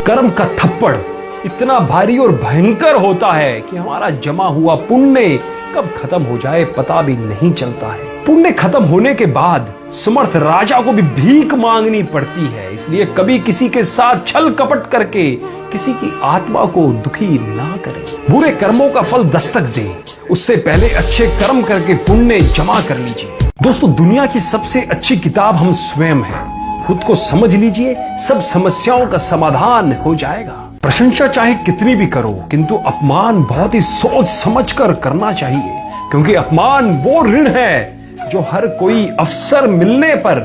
कर्म का थप्पड़ इतना भारी और भयंकर होता है कि हमारा जमा हुआ पुण्य कब खत्म हो जाए पता भी नहीं चलता है। पुण्य खत्म होने के बाद समर्थ राजा को भी भीख मांगनी पड़ती है। इसलिए कभी किसी के साथ छल कपट करके किसी की आत्मा को दुखी ना करें। बुरे कर्मों का फल दस्तक दे उससे पहले अच्छे कर्म करके पुण्य जमा कर लीजिए। दोस्तों, दुनिया की सबसे अच्छी किताब हम स्वयं हैं। खुद को समझ लीजिए, सब समस्याओं का समाधान हो जाएगा। प्रशंसा चाहे कितनी भी करो, किंतु अपमान बहुत ही सोच समझ कर करना चाहिए, क्योंकि अपमान वो ऋण है जो हर कोई अवसर मिलने पर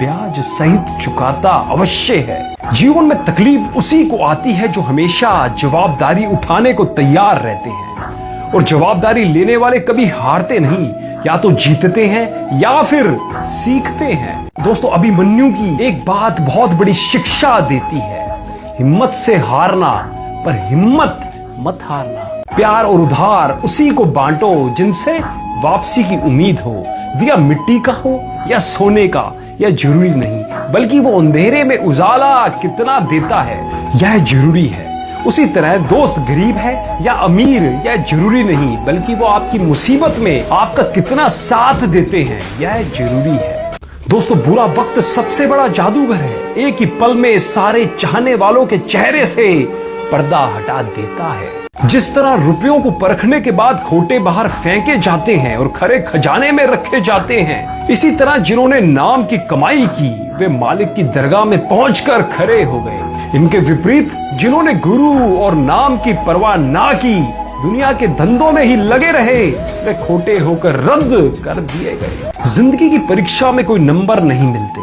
ब्याज सहित चुकाता अवश्य है। जीवन में तकलीफ उसी को आती है जो हमेशा जवाबदारी उठाने को तैयार रहते हैं, और जवाबदारी लेने वाले कभी हारते नहीं, या तो जीतते हैं या फिर सीखते हैं। दोस्तों, अभिमन्यु की एक बात बहुत बड़ी शिक्षा देती है, हिम्मत से हारना पर हिम्मत मत हारना। प्यार और उधार उसी को बांटो जिनसे वापसी की उम्मीद हो। दिया मिट्टी का हो या सोने का यह जरूरी नहीं, बल्कि वो अंधेरे में उजाला कितना देता है यह जरूरी है। उसी तरह दोस्त गरीब है या अमीर यह जरूरी नहीं, बल्कि वो आपकी मुसीबत में आपका कितना साथ देते हैं यह जरूरी है। दोस्तों, बुरा वक्त सबसे बड़ा जादूगर है। एक ही पल में सारे चाहने वालों के चेहरे से पर्दा हटा देता है। जिस तरह रुपयों को परखने के बाद खोटे बाहर फेंके जाते हैं और खरे खजाने में रखे जाते हैं, इसी तरह जिन्होंने नाम की कमाई की वे मालिक की दरगाह में पहुंचकर खड़े हो गए। इनके विपरीत जिन्होंने गुरु और नाम की परवाह ना की, दुनिया के धंधों में ही लगे रहे, वे खोटे होकर रद्द कर दिए गए। जिंदगी की परीक्षा में कोई नंबर नहीं मिलते।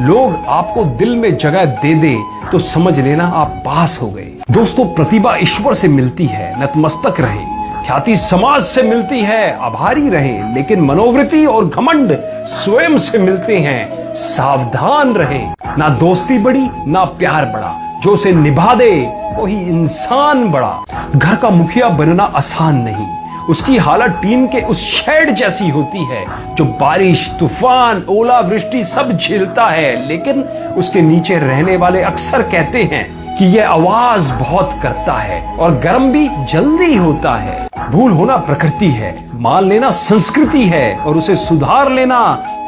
लोग आपको दिल में जगह दे दे तो समझ लेना आप पास हो गए। दोस्तों, प्रतिभा ईश्वर से मिलती है, नतमस्तक रहे। ख्याति समाज से मिलती है, आभारी रहे। लेकिन मनोवृत्ति और घमंड स्वयं से मिलते हैं, सावधान रहे। ना दोस्ती बड़ी ना प्यार बड़ा, जो उसे निभा दे वही इंसान बड़ा। घर का मुखिया बनना आसान नहीं, उसकी हालत टीन के उस शेड जैसी होती है जो बारिश, तूफान, ओलावृष्टि सब झेलता है, लेकिन उसके नीचे रहने वाले अक्सर कहते हैं कि यह आवाज बहुत करता है और गर्म भी जल्दी होता है। भूल होना प्रकृति है, मान लेना संस्कृति है, और उसे सुधार लेना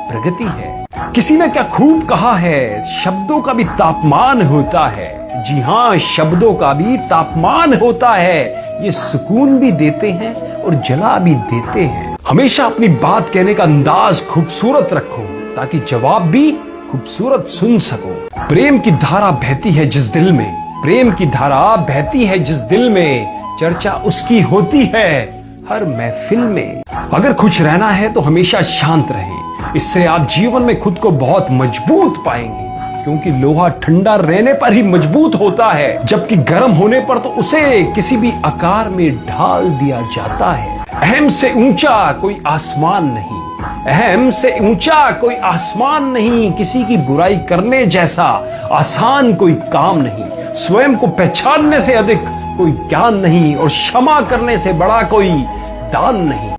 प्रगति है। किसी ने क्या खूब कहा है, शब्दों का भी तापमान होता है। जी हाँ, शब्दों का भी तापमान होता है। ये सुकून भी देते हैं और जला भी देते हैं। हमेशा अपनी बात कहने का अंदाज खूबसूरत रखो ताकि जवाब भी खूबसूरत सुन सको। प्रेम की धारा बहती है जिस दिल में, प्रेम की धारा बहती है जिस दिल में, चर्चा उसकी होती है हर महफिल में। अगर खुश रहना है तो हमेशा शांत रहें, इससे आप जीवन में खुद को बहुत मजबूत पाएंगे, क्योंकि लोहा ठंडा रहने पर ही मजबूत होता है, जबकि गर्म होने पर तो उसे किसी भी आकार में ढाल दिया जाता है। अहम से ऊंचा कोई आसमान नहीं, अहम से ऊंचा कोई आसमान नहीं। किसी की बुराई करने जैसा आसान कोई काम नहीं। स्वयं को पहचानने से अधिक कोई ज्ञान नहीं, और क्षमा करने से बड़ा कोई दान नहीं।